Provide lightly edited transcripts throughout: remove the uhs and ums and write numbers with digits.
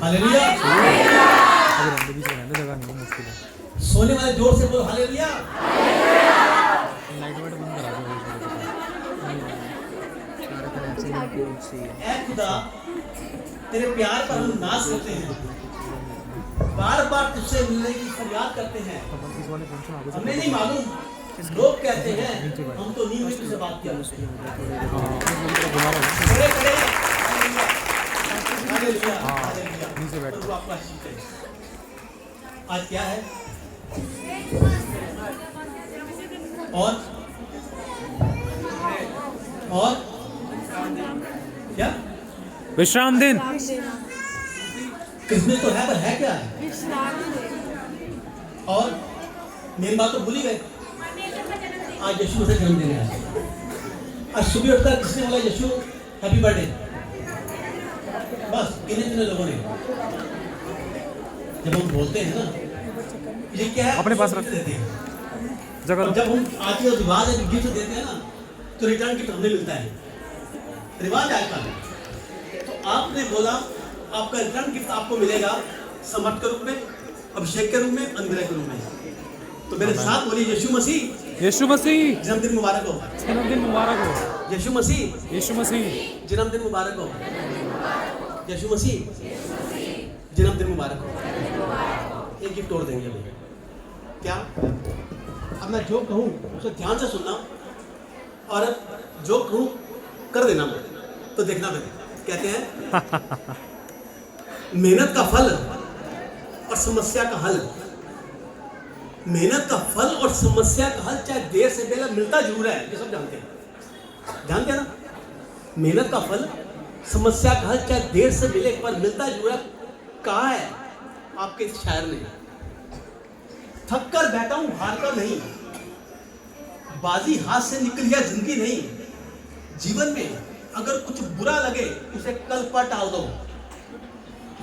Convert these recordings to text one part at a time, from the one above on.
Hallelujah. अभी रहने बीच में रहने जगह नहीं है, मुश्किल है। सोने वाले जोर से बोलो हालेलुया। लाइट वाइट बंद करा दो। ऐ खुदा, तेरे प्यार पर हम नाज करते हैं, बार बार तुझसे मिलने की फरियाद करते हैं। हमें नहीं मालूम, लोग कहते हैं हम तो नींद में तुझसे बात किया। खड़े खड़े हालेलुया, हालेलुया। नीचे बैठ। प्रभु आपको आशीष दे। आज क्या है? और क्या? विश्राम दिन। किसमें तो है, पर है क्या है? और मेन बात तो भूल ही गए। आज यीशु मसीह जन्मदिन है। आज सुबह उठकर किसने बोला यीशु हैप्पी बर्थडे? बस कितने लोगों ने। जब हम बोलते हैं ना, ये क्या है, अपने पास रख देते हैं। जगह। जब हम आज का रिवाज है, गिफ्ट देते हैं ना, तो रिटर्न गिफ्ट हमें मिलता है। रिवाज आज का। तो आपने बोला आपका रिटर्न गिफ्ट आपको मिलेगा समर्थ के रूप में, अभिषेक के रूप में, अनुग्रह के रूप में। तो मेरे साथ बोलिए यीशु मसीह, यीशु मसीह जन्मदिन मुबारक हो। जन्मदिन मुबारक हो। यीशु मसीह, यीशु मसीह जन्मदिन मुबारक हो। यीशु मसीह, जन्मदिन मुबारक हो। एक गिफ्ट और देंगे अभी। क्या? अब मैं जो कहूँ उसे ध्यान से सुनना, और जो कहूँ कर देना। मैं तो देखना फिर कहते हैं मेहनत का फल और समस्या का हल। मेहनत का फल और समस्या का हल चाहे देर से पहले मिलता जरूर है, ये सब जानते हैं। जानते हैं ना? मेहनत का फल, समस्या का हल चाहे देर से मिले पर मिलता जरूर है। कहा है आपके इस शायर ने, थक कर बैठा हूं हार कर नहीं, बाजी हाथ से निकली है जिंदगी नहीं। जीवन में अगर कुछ बुरा लगे उसे कल पर टाल दो,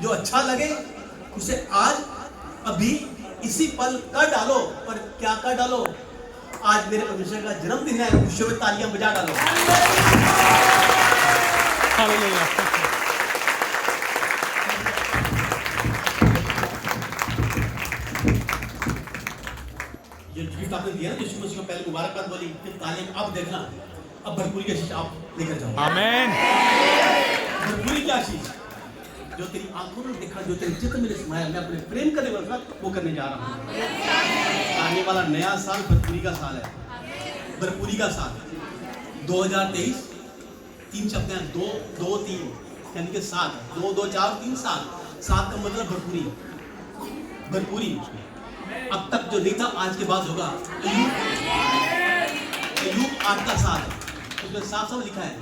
जो अच्छा लगे उसे आज अभी इसी पल कर डालो। पर क्या कर डालो? आज मेरे परमेश्वर का जन्मदिन है, खुशियों में तालियां बजा डालो। हालेलुया। ये गिफ्ट आपने दिया ना यीशु मसीह को, पहले मुबारकबाद बोली, फिर तालियां। अब देखना, अब भरपूरी की आशीष आप लेकर जाओ। आमीन। भरपूरी की आशीष जो तेरी आंखों में देखा, जो तेरे चित्त में समाया, मैं अपने प्रेम करने वाला वो करने जा रहा हूँ। आने वाला नया साल भरपूरी का साल है, भरपूरी का साल। 2023 तीन शब्द हैं, 2 2 3 यानी कि 7, 2 2 4 3 7 का मतलब भरपूरी, भरपूरी। अब तक जो नहीं था आज के बाद होगा। यूप 8 का साल है, उसमें साफ साफ लिखा है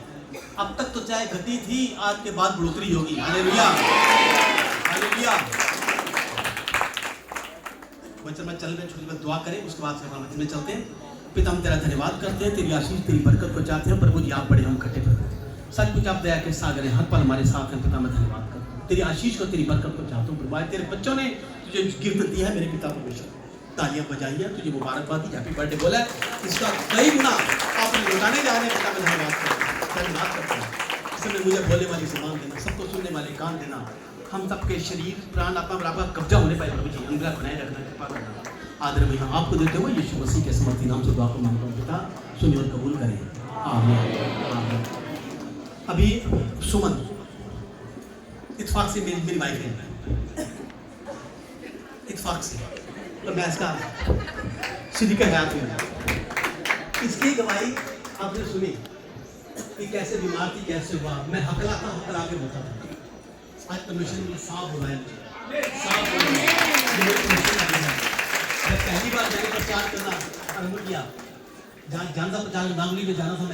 अब तक तो चाहे घटी थी, आज के बाद बढ़ोतरी होगी। Hallelujah, hallelujah. बच्चे में चल रहे, छोटी में दुआ करें, उसके बाद से बच्चे में चलते हैं। पिता हम तेरा धन्यवाद करते हैं, तेरी आशीष तेरी बरकत को चाहते हैं। प्रभु जी आप बड़े हम इकट्ठे करते हैं, सच कुछ आप दया के सागर हैं, हर पल हमारे साथ हैं। पिता मैं धन्यवाद करता हूँ, तेरी आशीष को तेरी बरकत को चाहता हूँ। प्रभु तेरे बच्चों ने तुझे गिफ्ट दिया है, मेरे पिता परमेश्वर तालियां बजाइए, तुझे मुबारकबाद दी, हैप्पी बर्थडे बोला है, इसका कई गुना आपने लौटाने जा रहे हैं। पिता मैं धन्यवाद करता हूँ, धन्यवाद करता हूँ। इस समय मुझे बोलने वाली जुबान देना, सबको सुनने वाले कान देना, हम सबके शरीर प्राण आत्मा पर आपका कब्जा होने पाए। प्रभु जी अनुग्रह बनाए रखना, कृपा करना। आदर भैया आपको देते हुए यीशु मसीह के समर्थी नाम से दुआ को मांगता हूँ। पिता सुनिए और कबूल करें, आमीन, आमीन। अभी सुमन इत्तेफाक से मेरी वाइफ है, इत्तेफाक से, तो मैं इसका सीधी का हयात हूँ। इसकी गवाही आपने सुनी कि कैसे बीमार थी, कैसे हुआ। मैं हकला के बोलता था। आज परमेश्वर ने साफ बुलाया, साफ बुलाया। मैं पहली बार मैंने प्रचार करना आरंभ किया, जानता प्रचार नांगली में जाना था।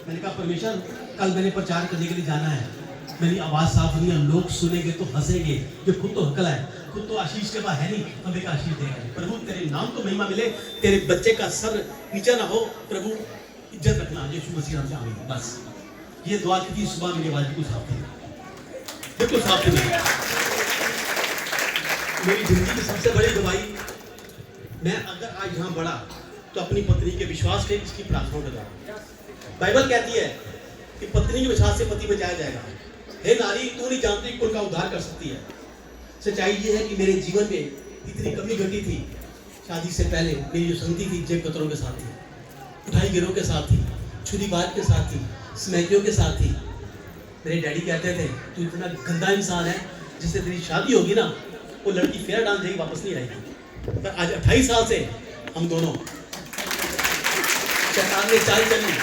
मैंने कहा परमेश्वर कल मैंने प्रचार करने के लिए जाना है, मेरी आवाज़ साफ हुई है, लोग सुनेंगे तो हंसेंगे। जो खुद तो हकला है, खुद तो आशीष के बाद है नहीं, हमें का आशीष देगा। प्रभु तेरे नाम को महिमा मिले, तेरे बच्चे का सर नीचा ना हो। प्रभु इज्जत रखना, यीशु मसीह नाम से आमीन। बस ये दुआ की थी सुबह, मेरी आवाज़ बिल्कुल साफ थी, बिल्कुल साफ थी। मेरी जिंदगी की सबसे बड़ी गवाही, मैं अगर आज यहाँ बढ़ा तो अपनी पत्नी के विश्वास के इसकी प्रार्थना कर रहा हूँ। बाइबल कहती है कि पत्नी के विश्वास से पति बचाया जाएगा। हे नारी, तू नहीं जानती कुल का उद्धार कर सकती है। सच्चाई ये है कि मेरे जीवन में इतनी कमी घटी थी। शादी से पहले मेरी जो संगति थी जेब कतरों के साथ थी, उठाई गिरोह के साथ थी, छुरीबाज के साथ थी, स्मैकियों के साथ थी। मेरे डैडी कहते थे तू इतना गंदा इंसान है, जिससे तेरी शादी होगी ना वो लड़की फेयर डांस देगी, वापस नहीं आएगी। पर आज 28 साल से हम दोनों, शैतान ने चाल चली,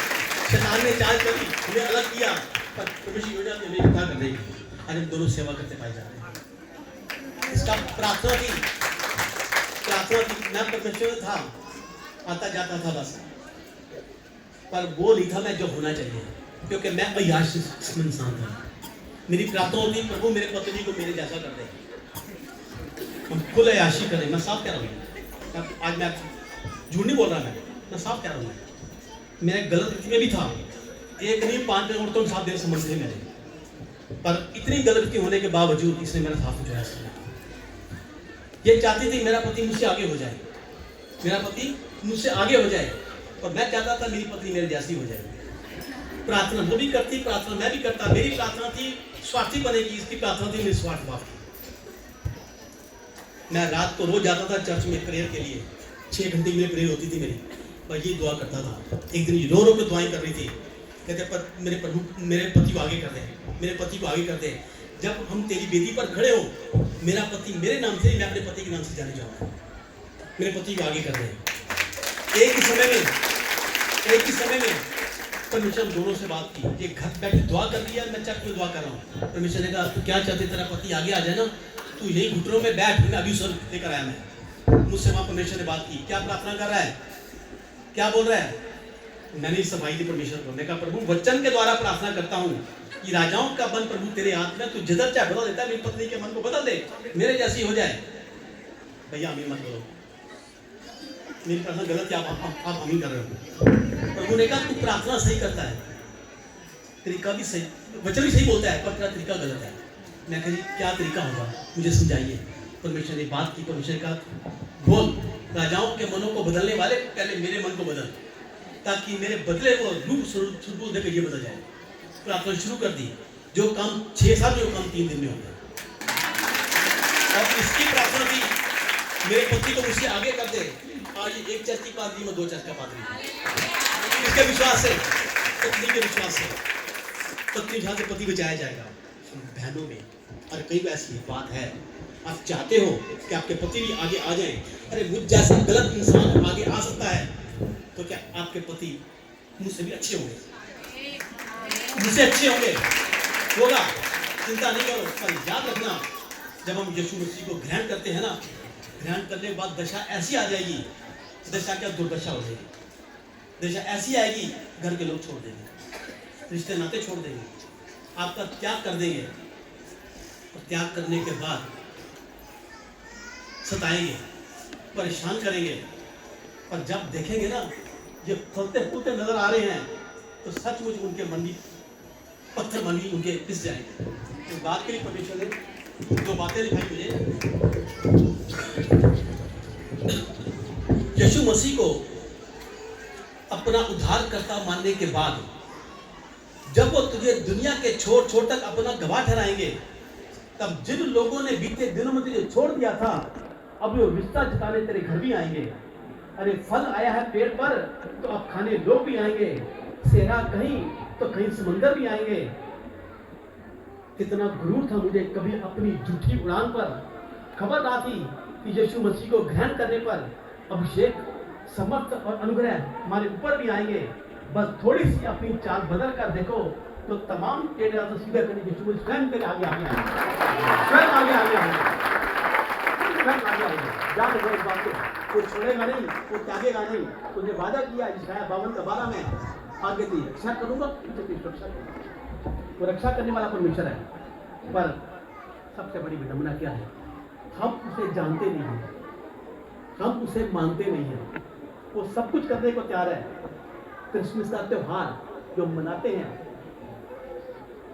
हमें अलग किया, पर परमेश्वर की योजना हमें इकट्ठा कर देगी। आज हम दोनों सेवा करते पाए जाते हैं। इसका प्रार्थना थी। मैं परमेश्वर में था, आता जाता था बस, पर वो नहीं था मैं जो होना चाहिए, क्योंकि मैं अय्याश इंसान था। मेरी प्रार्थना होती प्रभु मेरे पत्नी को मेरे जैसा कर दे, हम खुद अय्याशी करें। मैं साफ कह रहा हूँ, आज मैं झूठ नहीं बोल रहा, मैं साफ कह रहा हूँ। मैं गलत स्थिति में भी था, एक नहीं 5 औरतों के साथ संबंध थे मेरे, पर इतनी गलती होने के बावजूद इसने मेरा साथ छुड़ाया। ये चाहती थी मेरा पति मुझसे आगे हो जाए, और मैं चाहता था मेरी पत्नी मेरे जैसी हो जाए। प्रार्थना वो भी करती, प्रार्थना मैं भी करता। मेरी प्रार्थना थी स्वार्थी बनेगी, इसकी प्रार्थना थी निस्वार्थ भाव की। मैं रात को रोज जाता था चर्च में प्रेयर के लिए, 6 घंटे की प्रेयर होती थी मेरी, मैं ये दुआ करता था। एक दिन रो के दुआएं कर रही थी, कहते पर मेरे प्रभु मेरे पति को आगे कर दे, जब हम तेरी वेदी पर खड़े हो, मेरा पति मेरे नाम से, मैं अपने पति के नाम से जाने जाऊंगा, मेरे पति को आगे कर दे। एक ही समय में परमेश्वर दोनों से बात की। ये घर बैठे दुआ कर लिया, मैं चर्च में दुआ कर रहा हूँ। परमेश्वर ने कहा तू क्या चाहते, तेरा पति आगे आ जाए ना, तू यही घुटनों में बैठ, मैं अभी स्वर्ग लेकर आया। मैं मुझसे वहां परमेश्वर ने बात की, क्या प्रार्थना कर रहा है, क्या बोल रहा है। मैंने सफाई दी परमेश्वर को, मैं कहा प्रभु वचन के द्वारा प्रार्थना करता हूँ कि राजाओं का मन प्रभु तेरे हाथ में, तू जिधर चाहे बदल देता है, मेरी पत्नी के मन को बदल दे, मेरे जैसी हो जाए। भैया हमें मत बोलो, मेरी प्रार्थना गलत है, आप हम ही कर रहे हो। प्रभु ने कहा तू प्रार्थना सही करता है, तरीका भी सही, वचन भी सही बोलता है, पर तेरा तरीका गलत है। मैं कही क्या तरीका होगा, मुझे समझाइए। परमेश्वर ने बात की, परमेश्वर का बोल राजाओं के मनों को बदलने वाले, पहले मेरे मन को बदल, ताकि मेरे बदले को रूप स्वरूप देकर ये बदल जाए। प्रार्थना शुरू कर दी, जो काम 6 साल में, वो काम 3 दिन में हो गया। और इसकी प्रार्थना थी मेरे पति को मुझसे आगे कर दे। आज 1 चर्च की पादरी में 2 चर्च का पादरी, इसके विश्वास से, पत्नी के विश्वास से, पत्नी जहाँ से पति बचाया जाएगा। बहनों में और कई ऐसी बात है, आप चाहते हो कि आपके पति भी आगे आ जाएं, अरे मुझ जैसा गलत इंसान आगे आ सकता है, तो क्या आपके पति मुझसे भी अच्छे होंगे, होगा, चिंता नहीं करो। पर याद रखना, जब हम यीशु मसीह को ग्रहण करते हैं ना, ग्रहण करने के बाद दशा ऐसी आ जाएगी, दशा क्या दुर्दशा हो जाएगी। दशा ऐसी आएगी, घर के लोग छोड़ देंगे, रिश्ते नाते छोड़ देंगे, आपका त्याग कर देंगे, और त्याग करने के बाद सताएंगे, परेशान करेंगे। और जब देखेंगे ना ये फलते फूलते नजर आ रहे हैं, तो सचमुच उनके मन भी पत्थर मन भी उनके पिस जाएंगे। इस बात के लिए परमेश्वर ने 2 बातें दिखाई मुझे। यीशु मसीह को अपना उद्धारकर्ता मानने के बाद, जब वो तुझे दुनिया के छोर तक अपना गवाह ठहराएंगे, तब जिन लोगों ने बीते दिनों में तुझे छोड़ दिया था, अब वो रिश्ता जताने तेरे घर भी आएंगे। अरे फल आया है पेड़ पर, तो अब खाने लोग भी आएंगे, सेना कहीं तो कहीं समंदर भी आएंगे। कितना गुरूर था मुझे कभी अपनी झूठी उड़ान पर खबर ना थी कि यीशु मसीह को ग्रहण करने पर अभिषेक, समर्थ और अनुग्रह हमारे ऊपर भी आएंगे। बस थोड़ी सी अपनी चाल बदल कर देखो, तो तमाम टेढ़े रास्ते सीधे करने यीशु मसीह स्वयं तेरे आगे आएंगे, स्वयं आगे याद रखो इस बात को, कोई छोड़ेगा नहीं, कोई त्यागेगा नहीं। तुझे वादा किया इस्राएल 52:12 में, आगे दी रक्षा करूंगा, रक्षा करूंगा। वो रक्षा करने वाला परमेश्वर है। पर सबसे बड़ी विडंबना क्या है, हम उसे जानते नहीं हैं, हम उसे मानते नहीं हैं। वो सब कुछ करने को तैयार है। क्रिसमस का त्यौहार जो मनाते हैं,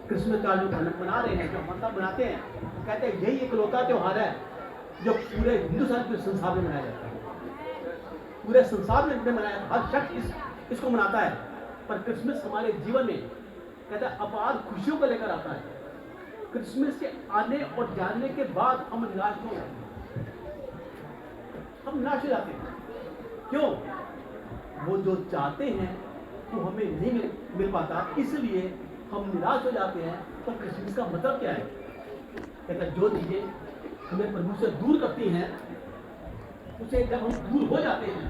क्रिसमस का जो मना रहे हैं, जो मतलब मनाते हैं, कहते हैं यही एक लौता त्यौहार है जो पूरे हिंदुस्तान के संसार में मनाया जाता है। पूरे संसार में मनाया, हर शख्स इसको मनाता है। पर क्रिसमस हमारे जीवन में कहता है अपार खुशियों को लेकर आता है। क्रिसमस के आने और जाने के बाद हम निराश हो जाते हैं। हम निराश हो जाते हैं। क्यों? वो जो चाहते हैं वो हमें नहीं मिल पाता, इसलिए हम निराश हो जाते हैं। तो क्रिसमस का मतलब क्या है? कहता है जो चीजें हमें प्रभु से दूर करती हैं, उसे जब हम दूर हो जाते हैं,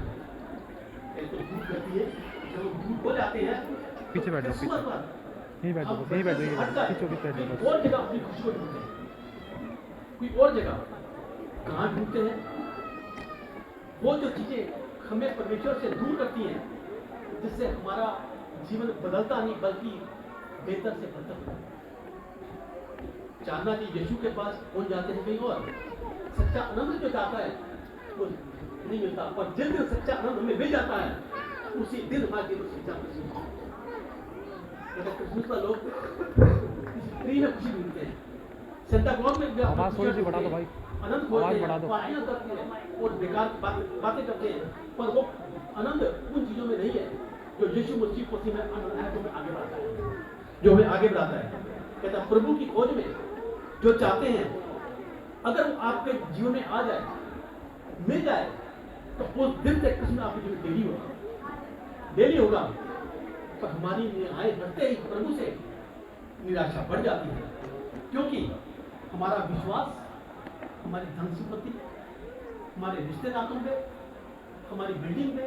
तो दूर करती है, जब हम दूर हो जाते हैं पीछे बैठ जाओ, क्रिसमस पीछे पर यहीं बैठ जाओ, हम यहीं बैठ जाओ, बच्चे से यहीं बैठ जाओ, हटकर पीछे बैठ जाओ कोई बस। और जगह अपनी खुशी को ढूंढते हैं। कोई और जगह कहाँ ढूंढते हैं? वो जो चीजें हमें परमेश्वर से दूर करती हैं, जिससे हमारा जीवन बदलता नहीं बल्कि बेहतर से बदतर होता है। जानना कि यीशु के पास पहुंच जाते हैं कहीं और। सच्चा आनंद जो चाहता है वो नहीं मिलता, और जिस दिन सच्चा आनंद हमें मिल जाता है, उसी दिन हमारे जीवन सच्चा खुशी होता है। क्रिसमस का लोग फ्री में खुशी ढूंढते हैं। सेंटा क्लॉज में भी आवाज थोड़ी सी बढ़ा दो भाई, आनंद आवाज खोजते बढ़ा हैं, दो। पार्टियां करते हैं और बेकार बातें करते हैं, पर वो आनंद उन चीजों में नहीं है जो यीशु मसीह को में आनंद है, जो हमें आगे बढ़ाता है, जो हमें आगे बढ़ाता है। कहता है प्रभु की खोज में जो चाहते हैं, अगर वो आपके जीवन में आ जाए, मिल जाए, तो उस दिन तक क्रिसमस आपके जीवन डेली होगा। पर हमारी निगाहें बढ़ते ही प्रभु से निराशा बढ़ जाती है, क्योंकि हमारा विश्वास हमारी धन संपत्ति, हमारे रिश्ते नातों पे, हमारी बिल्डिंग पे,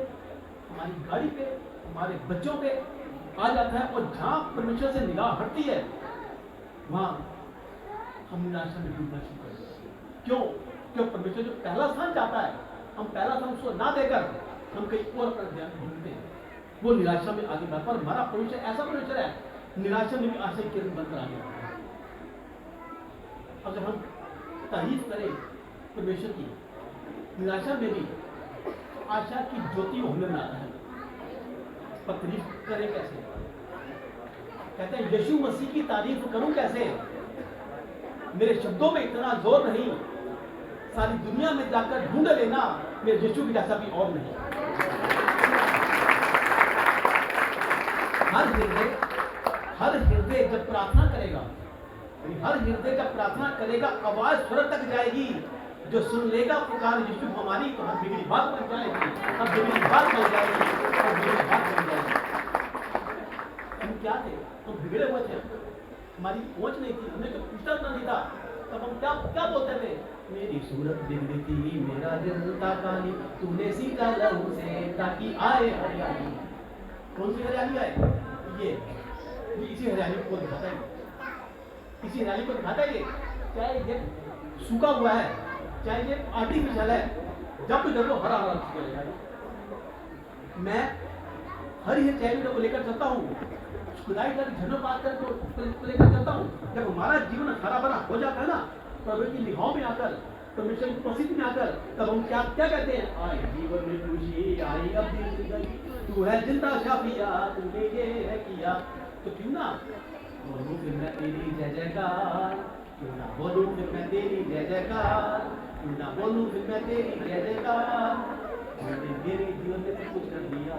हमारी गाड़ी पे, हमारे बच्चों पे आ जाता है, और जहां परमेश्वर से निगाह हटती है वहां हम निराशा में डूबना शुरू कर देते हैं। क्यों? क्यों? परमेश्वर जो पहला स्थान चाहता है, हम पहला स्थान उसको ना देकर हम कहीं और अपना ध्यान ढूंढते हैं, वो निराशा में आगे बढ़ता है। पर हमारा परमेश्वर ऐसा परमेश्वर है, निराशा में भी आशा की किरण बनकर आगे बढ़ता है। अगर हम तारीफ करें परमेश्वर की, निराशा में भी आशा की ज्योति होने में आता है। पर तारीफ करें कैसे? कहते हैं यीशु मसीह की तारीफ करूं कैसे? मेरे शब्दों में इतना जोर नहीं, सारी दुनिया में जाकर ढूंढ लेना मेरे यीशु की जैसा भी और नहीं। हर हृदय जब प्रार्थना करेगा, हर हृदय जब प्रार्थना करेगा, आवाज स्वर्ग तक जाएगी। जो सुन लेगा पुकार यीशु हमारी, तो हर बिगड़ी बात बन जाएगी, हर बिगड़ी बात बन जाएगी, हर बिगड़ी बात बन जाएगी। हम क्या थे? हम बिगड़े हुए थे, हमारी पहुंच नहीं थी, हमें तो पूछता नहीं था। तब हम क्या क्या बोलते थे? मेरी सूरत बिगड़ी थी, मेरा दिल था काली, तूने सींचा लहू से ताकि आए हरियाली। कौन सी हरियाली आए? ये इसी हरियाली को दिखाता है, इसी हरियाली को दिखाता है। ये चाहे ये सूखा हुआ है, चाहे ये आर्टिफिशियल है, जब भी देखो हरा हरा दिखेगा। मैं हरी चैनल को लेकर चलता हूँ, खुदाई कर झरनों पास कर को लेकर चलता हूँ। जब हमारा जीवन हरा भरा हो जाता है ना, प्रभु की निगाहों में आकर, परमेश्वर की उपस्थिति में आकर, तब हम क्या क्या कहते हैं? आई जीवन में खुशी आई, अब दिल गई, तू है जिंदा शाफिया, तूने ये है किया। तो क्यों ना बोलूं फिर मैं तेरी जय जयकार, क्यों ना बोलूं फिर मैं तेरी जय जयकार, क्यों ना बोलूं फिर मैं तेरी जय जयकार। मैंने मेरे जीवन में सब कुछ कर दिया,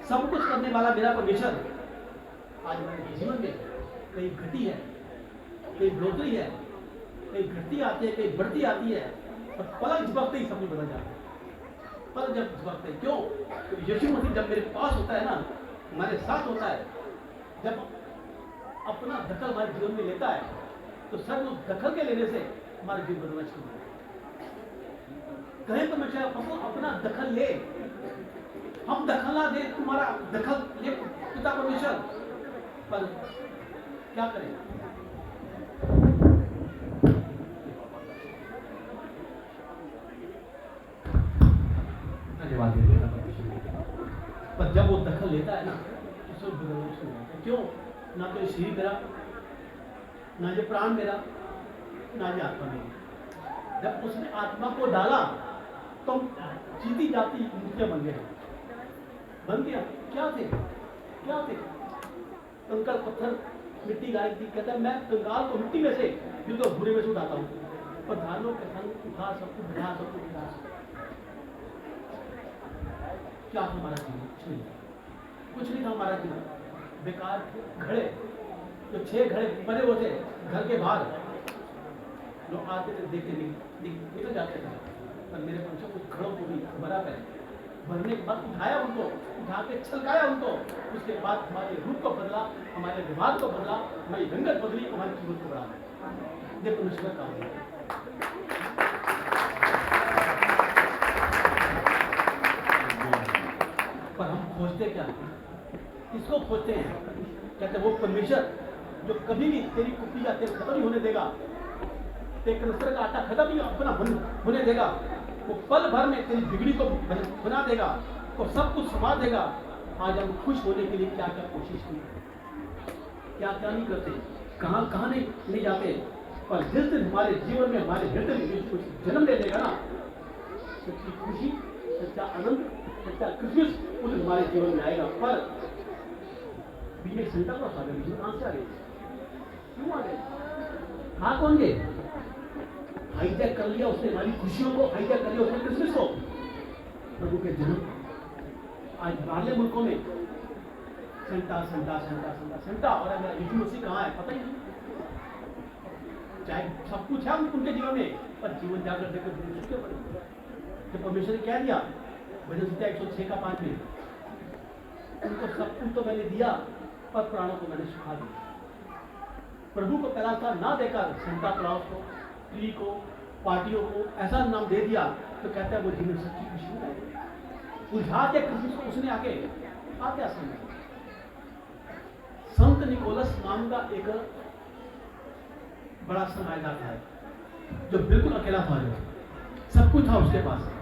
सब कुछ करने वाला मेरा परमेश्वर आज मेरे जीवन में कहीं घटी है, कहीं बढ़ोतरी है, कहीं घटती आती है, कहीं बढ़ती आती है, और पलक झपकते ही सब कुछ बदल जाता है। पलक जब झपकते, क्यों? तो यीशु मसीह जब मेरे पास होता है ना, हमारे साथ होता है, जब अपना दखल हमारे जीवन में लेता है, तो सब उस दखल के लेने से हमारे जीवन बदलना शुरू होता है। कहीं परमेश्वर अपना दखल ले, हम दखल ना दे, तुम्हारा दखल ले पिता परमेश्वर, पर क्या करें? धन्यवाद देता पर जब वो दखल लेता है ना, तो सब बदलना शुरू होता है। क्यों? ना तो ये शरीर मेरा, ना ये प्राण मेरा, ना ये आत्मा मेरी। जब उसने आत्मा को डाला तो हम जीती जाती मूर्तियां बन गया। क्या थे? क्या थे? कंकड़ पत्थर मिट्टी गाड़ी थी। कहता है मैं कंगाल को मिट्टी में से, जो तो भूरे में से उठाता हूँ, और धानों के संग उठा सब कुछ बढ़ा, सब कुछ उठा। क्या हमारा जीवन? कुछ नहीं था हमारा जीवन, बेकार घड़े जो 6 घड़े बने हुए थे घर के बाहर, लोग आते थे देखते निकल जाते थे, पर मेरे पंचों कुछ घड़ों को भी भरा है, भरने के बाद उठाया उनको, उठा के छलकाया उनको, उसके बाद हमारे रूप को बदला, हमारे व्यवहार को बदला, हमारी रंगत बदली, हमारी कीमत को बढ़ा। ये परमेश्वर का है। पर हम खोजते क्या हैं? किसको खोजते हैं? कहते वो परमेश्वर जो कभी भी तेरी कुप्पी या तेल खत्म नहीं होने देगा, तेरे कनस्तर का आटा खत्म नहीं अपना होने देगा, वो पल भर में तेरी बिगड़ी को बना देगा, तो सब कुछ संभाल देगा। आज हम खुश होने के लिए क्या क्या कोशिश की, क्या क्या नहीं करते, कहाँ कहाँ नहीं जाते, पर जिस दिन हमारे जीवन में, हमारे हृदय में कुछ जन्म ले लेगा ना, सच्ची खुशी, सच्चा आनंद, सच्चा क्रिसमस उस दिन हमारे जीवन में आएगा। पर बीच में संता को सागर बीच में कहाँ से आ गए, क्यों आ गए, कहाँ कौन गए? हाईजैक कर लिया उसने हमारी खुशियों को, हाईजैक कर लिया उसने क्रिसमस को, प्रभु के जन्म। आज बाहरले मुल्कों में Santa Santa Santa Santa Santa, और मेरा यीशु मसीह कहाँ है पता ही नहीं। चाहे सब कुछ है उनके जीवन में, पर जीवन जाकर देखकर क्यों पड़े? तो परमेश्वर ने क्या दिया? भजन संहिता 106 का 5 में, उनको सब कुछ तो मैंने दिया, पर प्राणों को मैंने सुखा दिया। प्रभु को पहला स्थान ना देकर सेंटा क्लॉज को, ट्री को, पार्टियों को ऐसा नाम दे दिया, तो कहता है वो जीवन सच्ची खुशी है। उलझा के क्रिसमस को उसने आके आ क्या समझा? संत निकोलस नाम का एक बड़ा समाजदार था, जो बिल्कुल अकेला था, जो सब कुछ था उसके पास,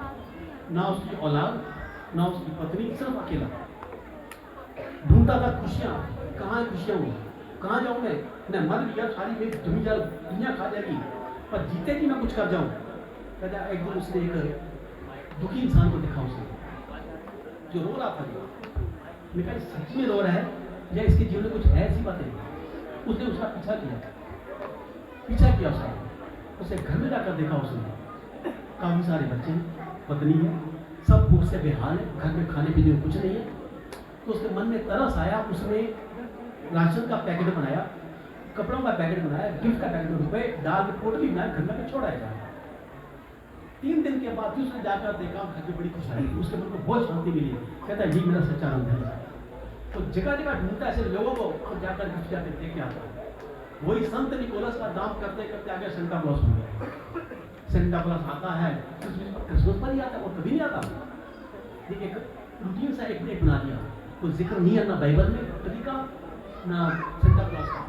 ना उसकी औलाद, ना उसकी पत्नी, सिर्फ अकेला। ढूंढता था खुशियां, कहाँ है खुशियां, वो कहाँ जाऊं मैं मर गया, सारी मेरी जमी जाल दुनिया खा जाएगी, पर जीते कि मैं कुछ कर जाऊं। कहता एक दिन उसने एक दुखी इंसान को देखा, उसने जो रो रहा था, मैं कहा सच में रो रहा है या इसके जीवन में कुछ है, ऐसी बातें। उसने उसका पीछा किया उसका, उसे घर में जाकर देखा, उसने काफी सारे बच्चे हैं, पत्नी है, सब भूख से बेहाल है, घर में खाने पीने को कुछ नहीं है। तो उसके मन में तरस आया, उसने राशन का पैकेट बनाया, कपड़ों का पैकेट बनाया, गिफ्ट का पैकेट, रुपए दाल की पोटली बनाया, घर में छोड़ा जाए। 3 दिन के बाद उसने जाकर देखा, घर में बड़ी खुशहाली थी, उसके मन को बहुत शांति मिली। कहता है ये मेरा सच्चा आनंद है। तो जगह जगह ढूंढता ऐसे लोगों को, और जाकर गिफ्ट जाकर देख के आता। वही संत निकोलस का नाम करते करते आगे सेंटा क्लॉज हो गया। सेंटा क्लॉज आता है क्रिसमस पर ही आता है, और कभी नहीं आता। एक रूटीन सा एक बना दिया, कोई जिक्र नहीं है ना बाइबल में कभी का, ना सेंटा क्लॉज का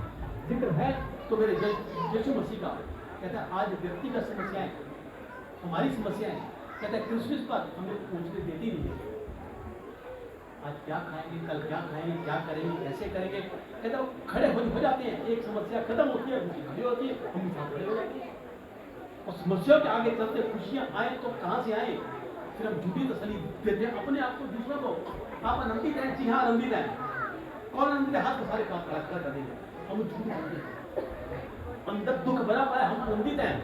जिक्र है, तो मेरे यीशु मसीह का। कहता है आज व्यक्तिगत समस्याएं, हमारी समस्याएं, कहता है क्रिसमस पर हमें पूछने देती नहीं है। आज क्या खाएंगे, कल क्या खाएंगे, क्या करेंगे, कैसे करेंगे, कहता वो खड़े हो जाते हैं। एक समस्या खत्म होती है, दूसरी खड़ी होती है, हम साथ खड़े हो जाते हैं। और समस्याओं के आगे चलते खुशियां आए तो कहाँ से आए? फिर हम झूठी तसल्ली देते हैं अपने आप को, दूसरों को। आप आनंदित हैं? जी हाँ आनंदित हैं। कौन आनंदित है? हाथ को सारे काम कर देंगे, हम झूठ बोलते हैं। अंदर दुख भरा पाया, हम आनंदित हैं।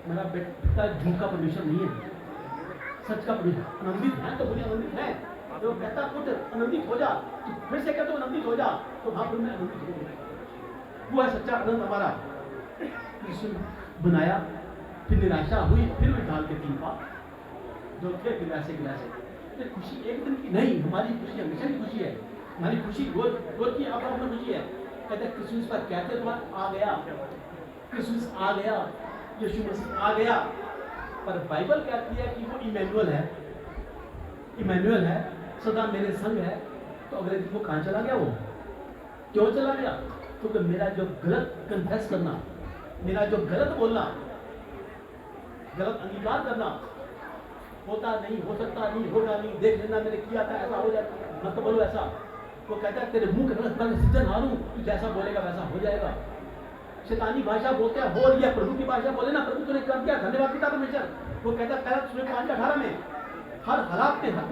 मेरा बेटा झूठ का परमेश्वर नहीं है, सच का परमेश्वर। आनंदित है तो बोलिए आनंदित है। जो कहता कुछ आनंदित हो जा, तो फिर से कहते आनंदित हो जा, तो हाँ फिर मैं आनंदित हो गया। वो है सच्चा आनंद हमारा। यीशु बनाया, फिर निराशा हुई, फिर भी ढाल के 3 पाप जो थे, फिर वैसे गिलासे। खुशी एक दिन की नहीं, हमारी खुशी हमेशा की खुशी है। हमारी खुशी रोज की आप खुशी है। कहते क्रिसमस पर कहते तुम्हारा आ गया, क्रिसमस आ गया, यीशु मसीह आ गया। पर बाइबल कहती है कि वो इमैनुअल है, इमैनुअल है, सदा मेरे संग है। तो अगले दिन वो कहाँ चला गया? वो क्यों चला गया? क्योंकि मेरा जो गलत कन्फेस करना, मेरा जो गलत बोलना, गलत अंगीकार करना, होता नहीं, हो सकता नहीं, होगा नहीं, देख लेना मैंने किया था, ऐसा हो जाएगा, मत तो बोलो ऐसा। वो कहता है तेरे मुंह के गलत सीजन हारूं, तू जैसा बोलेगा वैसा हो जाएगा। शैतानी भाषा बोलते हैं, बोल दिया, प्रभु की भाषा बोले ना, प्रभु तूने कर दिया, धन्यवाद पिता परमेश्वर। वो कहता है पहला सूर्य 5:18 में, हर हालात में, हर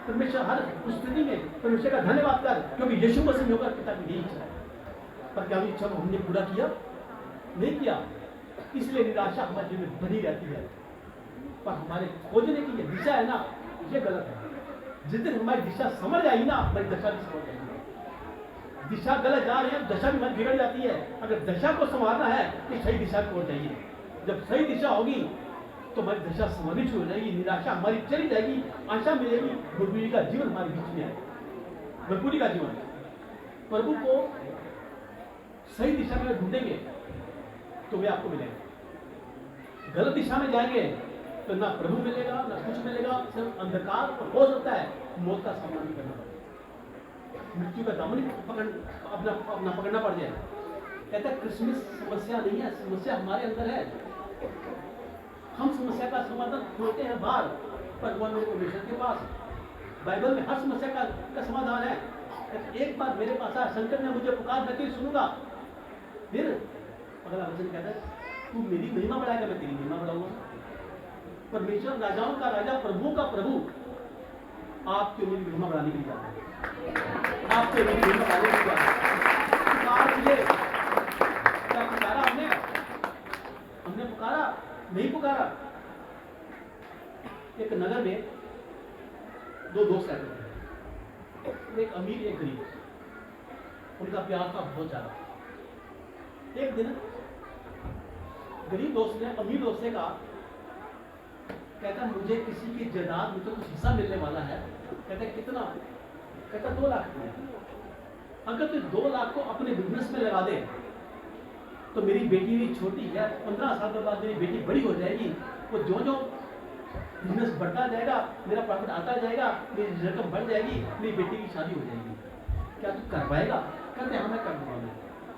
परमेश्वर, हर स्थिति में परमेश्वर का धन्यवाद कर, क्योंकि यीशु मसीह होकर पिता की यही इच्छा है। पर क्या इच्छा को हमने पूरा किया? नहीं किया, इसलिए निराशा हमारे जीवन में बनी रहती है। पर हमारे खोजने की ये दिशा है ना, ये गलत है। जिस दिन हमारी दिशा समझ आई ना, हमारी दशा भी समझ आएगी। दिशा गलत जा रही है, दशा भी मन बिगड़ जाती है। अगर दशा को संभालना है तो सही दिशा की ओर जाइए। जब सही दिशा होगी तो हमारी दशा संभाली हो जाएगी, निराशा हमारी चली जाएगी, आशा मिलेगी, भरपूरी का जीवन हमारे बीच में आएगा, भरपूरी का जीवन। प्रभु को सही दिशा में ढूंढेंगे तो वे आपको मिलेंगे। गलत दिशा में जाएंगे तो ना प्रभु मिलेगा, ना कुछ मिलेगा, सिर्फ अंधकार और हो सकता है मौत का सामना भी करना पड़ेगा, मृत्यु का दामन अपना पकड़ना पड़ जाए। कहता है क्रिसमस समस्या नहीं है, समस्या हमारे अंदर है। हम समस्या का समाधान खोजते हैं बाहर, पर वो मेरे परमेश्वर के पास। बाइबल में हर समस्या का समाधान है। एक बार मेरे पास आया, संकट ने मुझे पुकार, मैं तेरी सुनूंगा। फिर अगला वचन कहता है तू मेरी महिमा बढ़ाएगा, मैं तेरी महिमा बढ़ाऊंगा। परमेश्वर राजाओं का राजा, प्रभुओं का प्रभु आपके मेरी महिमा बढ़ाने के लिए जाता है, आपके मेरी महिमा बढ़ाने के लिए जाता है। क्या पुकारा हमने पुकारा नहीं पुकारा। एक नगर में दो दोस्त रहते थे, एक अमीर एक गरीब। उनका प्यार था बहुत ज्यादा। एक दिन गरीब दोस्त ने अमीर दोस्त से कहा, कहता मुझे किसी की जायदाद में तो कुछ हिस्सा मिलने वाला है। कहता कितना? कहता 2 लाख। अगर तू 2 लाख को अपने बिजनेस में लगा दे तो मेरी बेटी भी छोटी है, 15 साल के बाद मेरी बेटी बड़ी हो जाएगी, वो जो जो बिजनेस बढ़ता जाएगा, मेरा प्रॉफिट आता जाएगा, मेरी रकम बढ़ जाएगी, मेरी बेटी की शादी हो जाएगी। क्या तू कर पाएगा? कहते हाँ मैं कर दूंगा।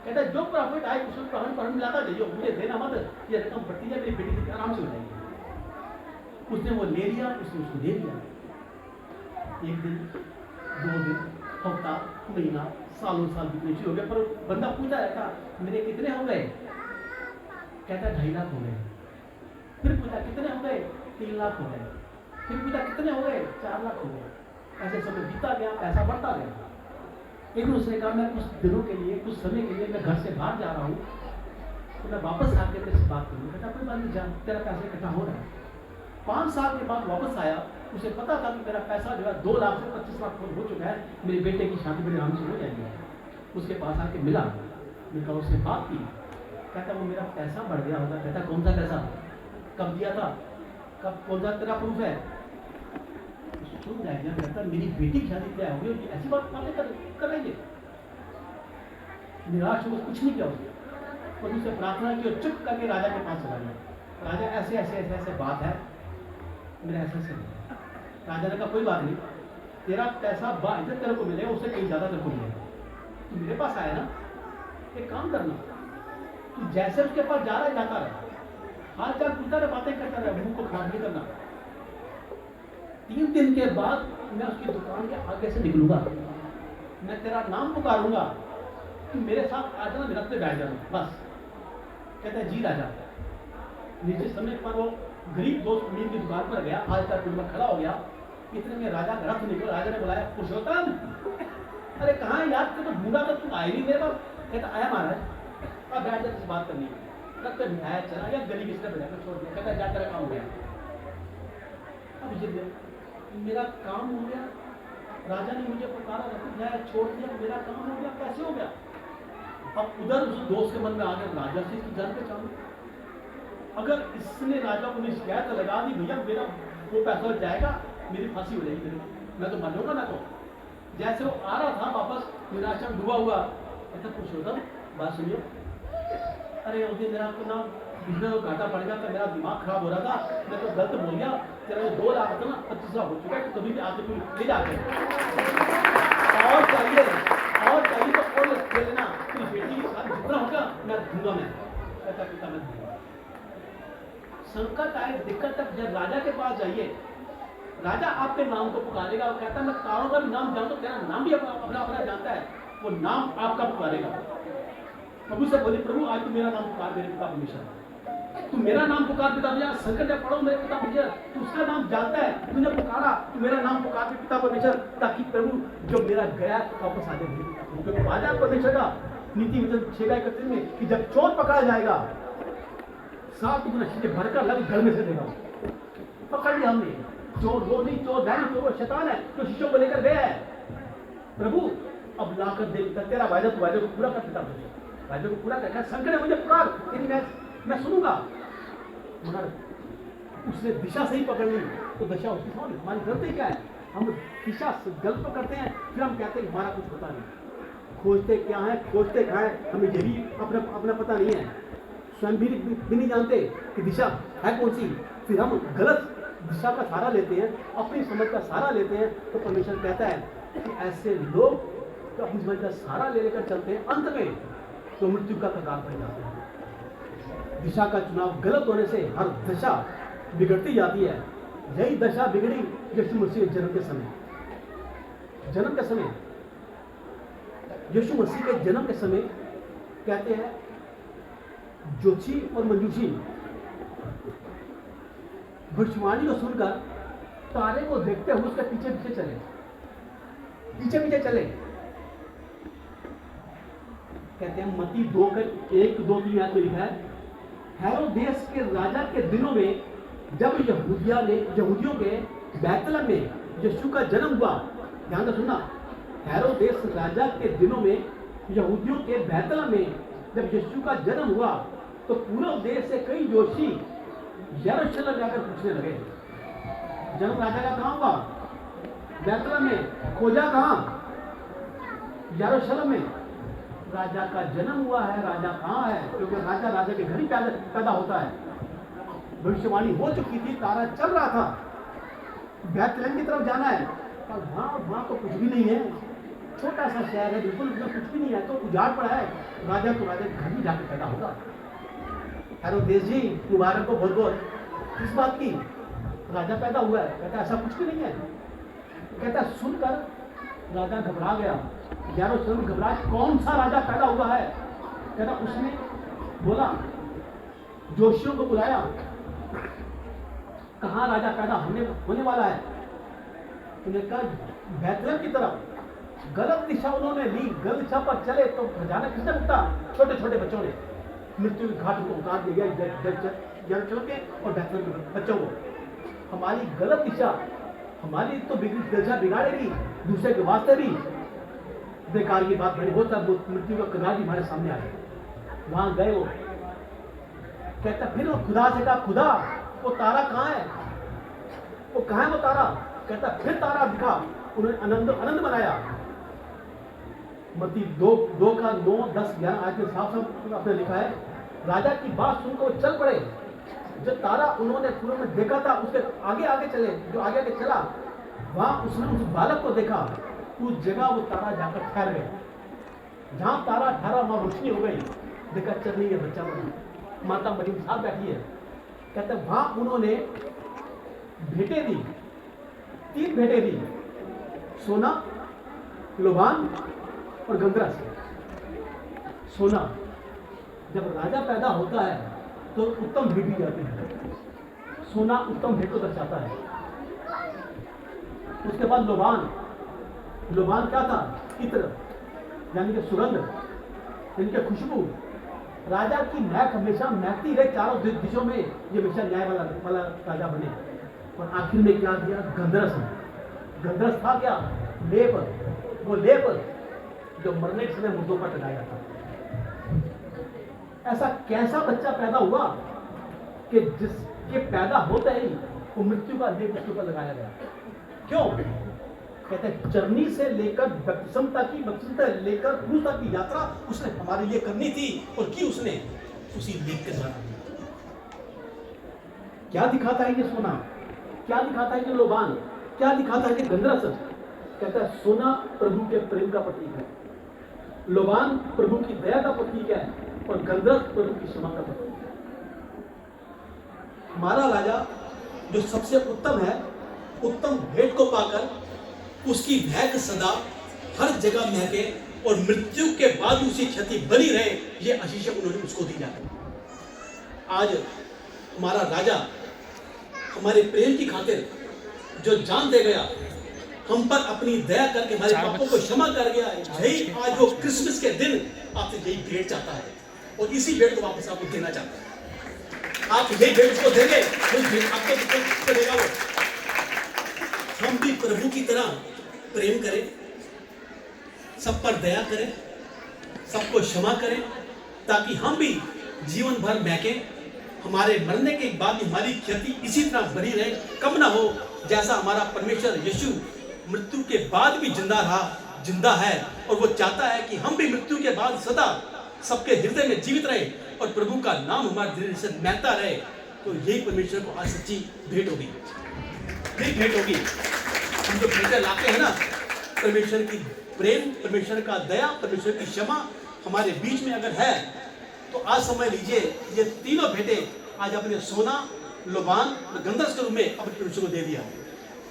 कहता जो प्रॉफिट आए उसमें प्रॉफिट मिलाता जाइए, मुझे देना मत, ये रकम बढ़ती है, मेरी बेटी आराम से हो जाएगी। उसने वो ले लिया, उसने उसको दे दिया। एक दिन, 2 दिन, हफ्ता, महीना, सालों साल बीतने शुरू हो गए, पर बंदा पूछता रहता मेरे कितने हो गए? कहता 2.5 लाख हो गए। फिर पूछा कितने हो गए? 3 लाख हो गए। फिर पूछा कितने हो गए? 4 लाख हो गए। ऐसे समय बीता गया, पैसा बढ़ता गया। एक दिन उसने कहा मैं कुछ दिनों के लिए, कुछ समय के लिए मैं घर से बाहर जा रहा हूँ, तो मैं वापस आके तेरे से बात करूँगा। कहता कोई बात नहीं, जा, तेरा पैसा इकट्ठा हो रहा है। 5 साल के बाद वापस आया, उसे पता था कि मेरा पैसा जो है 2 लाख से 25 लाख हो चुका है, मेरे बेटे की शादी मेरे आराम से हो जाएगी। उसके पास आके मिला, मैंने उससे बात की। कहता वो मेरा पैसा बढ़ गया होगा। कहता कौन सा पैसा? कब दिया था? कब? कौन सा तेरा प्रूफ है? सुन जाएगा। कहता मेरी बेटी की शादी क्या होगी, ऐसी बात बातें करेंगे। निराश हो कुछ नहीं किया उसने, और उससे प्रार्थना की और चुप करके राजा के पास चला गया। राजा ऐसे ऐसे ऐसे ऐसे बात है, मेरा ऐसे ऐसे। राजा ने कहा कोई बात नहीं, तेरा पैसा इधर तेरे को मिलेगा, उससे कहीं ज्यादा तेरे को मिलेगा। तू मेरे पास आया ना, एक काम करना, तू जैसे उसके पास जा रहा है जाता रहे, हाल चाल पूछता रहे, बातें करता रहे, मुंह को खराब नहीं करना। 3 दिन के बाद मैं उसकी दुकान के आगे से निकलूंगा, मैं तेरा नाम पुकारूंगा, तू मेरे साथ आ जाना, मेरा पे बैठ जाना बस। कहता है जी राजा। निश्चित समय पर वो गरीब दोस्त अमीर की दुकान पर गया, हाल चाल पूछकर खड़ा हो गया। इतने में राजा घर से निकला। राजा ने बुलाया पुरुषोत्तम, अरे कहाँ है यार, तो ढूंढा तो तू आई नहीं मेरे पास। कहता आया महाराज, अब बैठ जा, तुझसे बात करनी है। तब तक बिठाया, चला गया, गली किसने बैठा छोड़ दिया। कहता जा तेरा काम हो गया। अब मेरा काम हो गया, राजा ने मुझे पुकारा, रखा छोड़ दिया, मेरा काम हो गया, कैसे हो गया? अब उधर उस दोस्त के मन में आ गया, राजा से इसकी जान पहचान। अगर इसने राजा को शिकायत लगा दी, भैया मेरा वो पैसा जाएगा, मेरी फांसी हो जाएगी, मैं तो मर जाऊंगा ना। तो जैसे वो आ रहा था वापस, निराशा में डूबा हुआ, ऐसा कुछ होता। बात सुनिए, अरे उस दिन मेरा ना बिजनेस को घाटा पड़ गया था, मेरा दिमाग खराब हो रहा था, मैं तो गलत बोल गया, तेरा वो 2 लाख था ना 25 लाख हो चुका है, तो कभी भी आके तू ले जाके और चाहिए तो और ले लेना, तेरी बेटी के साथ जितना होगा मैं दूंगा। मैं कहता पिता मैं दूंगा। संकट आए, दिक्कत तक जब राजा के पास जाइए, राजा आपके नाम को पुकारेगा। और कहता है मैं कारों का भी नाम जानता हूं, तेरा नाम भी अपना जानता है, वो नाम आपका पुकारेगा। प्रभु से बोली प्रभु आज तू मेरा नाम पुकार, मेरे पिता परमेश्वर, तू मेरा नाम पुकार पिता भैया। संकट में पढ़ो मेरे पिता परमेश्वर, तू उसका नाम जानता है, तूने पुकारा, तू मेरा नाम पुकार पिता परमेश्वर, ताकि प्रभु जो मेरा गया वापस आ जाए। राजा परमेश्वर का नीति वचन 6:31 में कि जब चोर पकड़ा जाएगा 7 गुना शीशे भरकर लग घर में से देगा। पकड़ लिया हमने, चोर वो नहीं, चोर है, चोर शैतान है जो शिष्यों को लेकर गया है। प्रभु अब लाकर देखता तेरा वायदा तो वायदे को पूरा कर देता मुझे, वायदे को पूरा करना, शंकर ने मुझे पुकार, तेरी मैं सुनूंगा। मगर उसने दिशा सही पकड़ ली तो दशा उसकी समझ। हमारी गलती क्या है, हम दिशा गलत पकड़ते हैं, फिर हम कहते हैं हमारा कुछ पता नहीं। खोजते क्या है, खोजते कहाँ है, हमें यही अपना पता नहीं है, स्वयं भी नहीं जानते कि दिशा है कौन सी। फिर हम गलत दिशा का सहारा लेते हैं, अपनी समझ का सहारा लेते हैं। तो परमेश्वर कहता है कि ऐसे लोग तो अपनी समझ का सहारा ले लेकर चलते हैं, अंत में तो मृत्यु का कगार पर जाते हैं। दिशा का चुनाव गलत होने से हर दशा बिगड़ती जाती है। यही दशा बिगड़ी यीशु मसीह के जन्म के समय। यीशु मसीह के जन्म के समय कहते हैं ज्योतिषी और मंजूषी भविष्यवाणी को सुनकर तारे को देखते हुए उसके पीछे पीछे चले। कहते हैं मत्ती 2:1-2-3 में लिखा है, हेरोदेस के राजा के दिनों में जब यहूदियों के बैतलहम में यीशु का जन्म हुआ। ध्यान से सुनना, हेरोदेस राजा के दिनों में यहूदियों के बैतलहम में जब यीशु का जन्म हुआ तो पूर्व देश से कई जोशी यरूशलेम जाकर पूछने लगे, जन्म राजा का कहाँ हुआ? बैतलहम में। खोजा कहाँ? यरूशलेम में। राजा का जन्म हुआ है, राजा कहाँ है? क्योंकि राजा के घर ही पैदा होता है। भविष्यवाणी हो चुकी थी, तारा चल रहा था, बैतलहम की तरफ जाना है, पर वहाँ तो कुछ भी नहीं है, छोटा सा शहर है, बिल्कुल कुछ भी नहीं है, तो उजाड़ पड़ा है। राजा के घर ही जाकर पैदा होगा। हेरोदेस जी मुबारक को बहुत बहुत इस बात की, राजा पैदा हुआ है। कहता ऐसा कुछ भी नहीं है। कहता सुनकर राजा घबरा गया। यरूशलेम घबरा, कौन सा राजा पैदा हुआ है? कहता उसने बोला, जोशियों को बुलाया, कहाँ राजा पैदा होने वाला है? उन्हें कहा बैतलहम की तरफ। गलत दिशा उन्होंने ली, गलत दिशा पर चले तो खजाना किसने उठा? छोटे छोटे बच्चों ने मृत्यु के घाट को उतार दिया यरूशलेम के और बैतलहम के बच्चों को। हमारी गलत दिशा हमारी तो दिशा बिगाड़ेगी, दूसरे के वास्ते भी बेकार की बात बड़ी। बहुत सारा मृत्यु का कगार भी हमारे सामने आ गया। वहां गए वो, कहता फिर वो खुदा से कहा, खुदा वो तारा कहाँ है? वो कहाँ है वो तारा? कहता फिर तारा दिखा, उन्होंने आनंद बनाया। मत्ती 2:9-10-11 आज में साफ आपने लिखा है, राजा की बात सुनकर वो चल पड़े। जो तारा उन्होंने पूर्व में देखा था उसके आगे चले, जो आगे चला वहां उसने उस बालक को देखा, उस जगह वो तारा जाकर ठहर गया। जहां तारा ठहरा वहां रोशनी हो गई, देखा चल नहीं है बच्चा बना, माता मरियम साथ बैठी है। कहते वहां उन्होंने भेंटें दी, 3 भेंटें दी, सोना, लोबान और गंधरस। सोना, जब राजा पैदा होता है तो उत्तम भेंट दी जाती है। सोना उत्तम भेंट को दर्शाता है। उसके बाद लोबान क्या था? इत्र, यानी कि सुगंध, यानी कि खुशबू। राजा की महक हमेशा महकती रहे चारों दिशों में, ये हमेशा न्याय वाला राजा बने। और आखिर में क्या दिया? गंधरस था क्या? लेप, वो लेप जो मरने के समय मुर्दों पर लगाया था। ऐसा कैसा बच्चा पैदा हुआ कि जिसके पैदा होते ही वो मृत्यु का लेप उसके ऊपर लगाया गया? क्यों? कहते हैं चरनी से लेकर बपतिस्मा की, बपतिस्मा से लेकर क्रूस तक की यात्रा उसने हमारे लिए करनी थी, और की उसने उसी लेप के द्वारा। क्या दिखाता है ये सोना? क्या दिखाता है ये लोबान? क्या दिखाता है ये गंधरस? कहता है सोना प्रभु के प्रेम का प्रतीक है, लोबान प्रभु की दया का प्रतीक है, और गंधरस प्रभु की क्षमा का प्रतीक है। हमारा राजा जो सबसे उत्तम है, उत्तम भेंट को पाकर उसकी महक सदा हर जगह महके और मृत्यु के बाद उसी क्षति बनी रहे, ये आशीष उन्होंने उसको दी जाती। आज हमारा राजा हमारे प्रेम की खातिर जो जान दे गया, हम पर अपनी दया करके हमारे पापों को क्षमा कर गया, यही आज वो क्रिसमस के दिन आपसे यही भेंट चाहता है, और इसी भेंट को वापस आपको देना चाहता है। आप यही भेंट उसको देंगे, आपको देगा वो। हम भी प्रभु की तरह प्रेम करें, सब पर दया करे, सबको क्षमा करे, ताकि हम भी जीवन भर महके, हमारे मरने के बाद हमारी ख्याति इसी तरह बनी रहे, कम ना हो जैसा हमारा परमेश्वर यीशु मृत्यु के बाद भी जिंदा है, और वो चाहता है कि हम भी मृत्यु के बाद सदा सबके हृदय में जीवित रहे और प्रभु का नाम हमारे हृदय से महकता रहे। तो यही परमेश्वर को आज सच्ची भेंट होगी, यही भेंट होगी। हम जो भेंटें लाते हैं ना, परमेश्वर की प्रेम, परमेश्वर का दया, परमेश्वर की क्षमा हमारे बीच में अगर है, तो आज समझ लीजिए ये तीनों भेंटें आज अपने सोना, लोबान और गंधर्व के रूप में अपने परमेश्वर को दे दिया।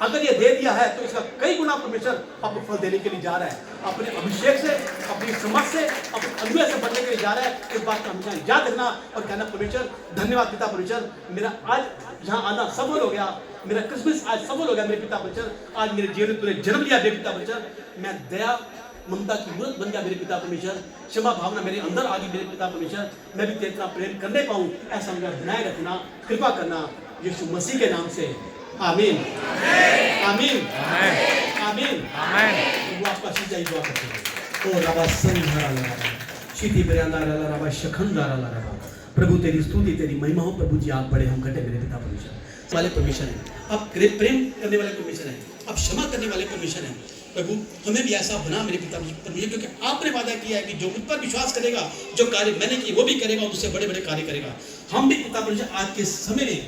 अगर ये दे दिया है तो इसका कई गुना परमेश्वर आपको फल देने के लिए जा रहा है, अपने अभिषेक से, अपनी समझ से, अपने अनुभव से बढ़ने के लिए जा रहा है। इस बात का हमेशा याद रखना और कहना, परमेश्वर धन्यवाद पिता परमेश्वर, मेरा आज यहाँ आना सफल हो गया, मेरा क्रिसमस आज सफल हो गया मेरे पिता परमेश्वर, आज मेरे जीवन में तूने जन्म लिया मेरे पिता परमेश्वर, मैं दया ममता की मूर्त बन गया मेरे पिता परमेश्वर, क्षमा भावना मेरे अंदर आ गई मेरे पिता परमेश्वर, मैं भी तेरे तरह प्रेम करने पाऊँ, ऐसा मेरा बनाए रखना, कृपा करना, यीशु मसीह के नाम से, आमीन आमीन आमीन आमीन। वो आपका सीधा ही दुआ करते हैं। ओ रबा संधारा लगा शीति बरियांदारा रबा शखंदारा लगा। प्रभु तेरी स्तुति तेरी महिमा हो। प्रभु जी आप बड़े, हम घटे मेरे पिता परमेश्वर वाले परमेश्वर हैं, आप प्रेम करने वाले परमेश्वर हैं, आप क्षमा करने वाले परमेश्वर हैं। प्रभु हमें भी ऐसा बना मेरे पिता परमेश्वर, क्योंकि आपने वादा किया है कि जो मुझ पर विश्वास करेगा, जो कार्य मैंने किए वो भी करेगा और उससे बड़े बड़े कार्य करेगा। हम भी पिता परमेश्वर आज के समय में,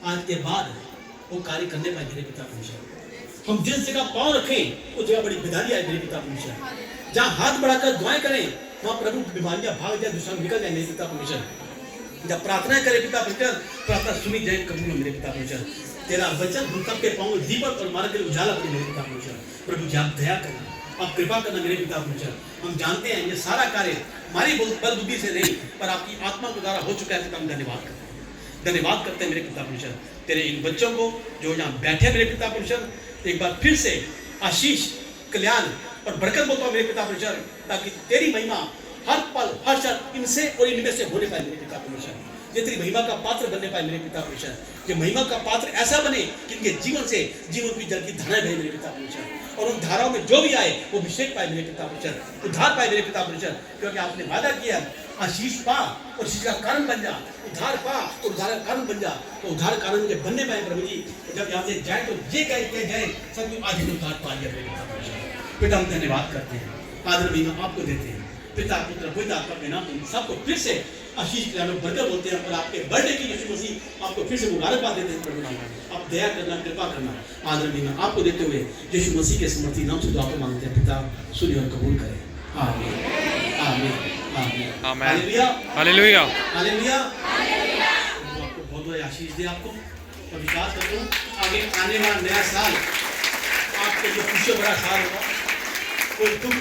आज के बाद वो कार्य करने पाए मेरे पिता परमेश्वर। हम जिस जगह पांव रखें उस जगह बड़ी बीमारी आए मेरे पिता परमेश्वर। जहाँ हाथ बढ़ाकर दुआएं करें वहाँ प्रभु बीमारियां भाग जाए, दुश्मन निकल जाए मेरे पिता परमेश्वर। जब प्रार्थना करें पिता परमेश्वर, प्रार्थना सुनी जाए कबूल मेरे पिता परमेश्वर। तेरा वचन हम सबके पांव दीपक और मार्ग के उजाला करे मेरे पिता परमेश्वर। प्रभु जी आप दया करना, आप कृपा करना मेरे पिता परमेश्वर। हम जानते हैं ये सारा कार्य हमारी बल बुद्धि से नहीं, पर आपकी आत्मा के द्वारा हो चुका है। हम धन्यवाद करते हैं, धन्यवाद करते हैं मेरे पिता परमेश्वर। तेरे इन बच्चों को जो यहाँ बैठे मेरे पिता परमेश्वर, एक बार फिर से आशीष, कल्याण और बरकत बोलता हूँ मेरे पिता परमेश्वर, ताकि तेरी महिमा हर पल हर क्षण इनसे और इनमें से होने पाए मेरे पिता परमेश्वर। ये तेरी महिमा का पात्र बनने पाए मेरे पिता परमेश्वर। ये महिमा का पात्र ऐसा बने कि इनके जीवन से जीवन की जल की धाराएं बहे मेरे पिता परमेश्वर, और उन धाराओं में जो भी आए वो अभिषेक पाए मेरे पिता परमेश्वर, उद्धार पाए मेरे पिता परमेश्वर। क्योंकि आपने वादा किया आशीष पा और आशीष का कारण बन जा, उद्धार पा और उद्धार का कारण बन जा। तो उद्धार कारण मुझे बनने पाए प्रभु जी। जब यहाँ से जाए तो ये कह जाए सब आज ही उद्धार पा लिया मेरे पिता परमेश्वर। पिता हम धन्यवाद करते हैं, आदर महिमा आपको देते हैं। पिता पुत्र पवित्र आत्मा के नाम इन सबको फिर से आशीष बरकत बोलते हैं, और आपके बर्थडे की यीशु मसीह आपको फिर से मुबारकबाद देते हैं प्रभु नाम में। आप दया करना, कृपा करना, आदर महिमा आपको देते हुए यीशु मसीह के समर्थी नाम से दुआ को मांगते हैं। पिता सुनिए और कबूल करें। आमीन आमीन आमीन आमीन। Hallelujah hallelujah hallelujah. आपको बहुत बहुत आशीष दे आपको, और विश्वास करता हूँ आगे आने वाला नया साल आपके लिए खुशी बड़ा साल होगा। कोई दुख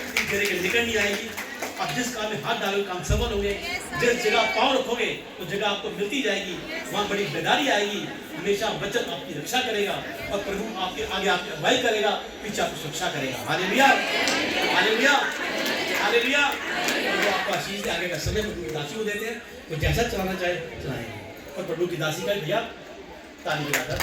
निकल नहीं आएगी। आप जिस काम में हाथ डालोगे काम सफल होंगे, जिस जगह पाँव रखोगे तो जगह आपको मिलती जाएगी, वहाँ बड़ी बेदारी आएगी। हमेशा वचन आपकी रक्षा करेगा और प्रभु आपके आगे आपकी अगुवाई करेगा, पीछे आपकी सुरक्षा करेगा। Hallelujah hallelujah hallelujah. और आपको आशीष दे। आगे का समय प्रभु की दासी को देते हैं, वो जैसा चलाना चाहे चलाएंगे। और प्रभु की दासी का भैया ताली बजाकर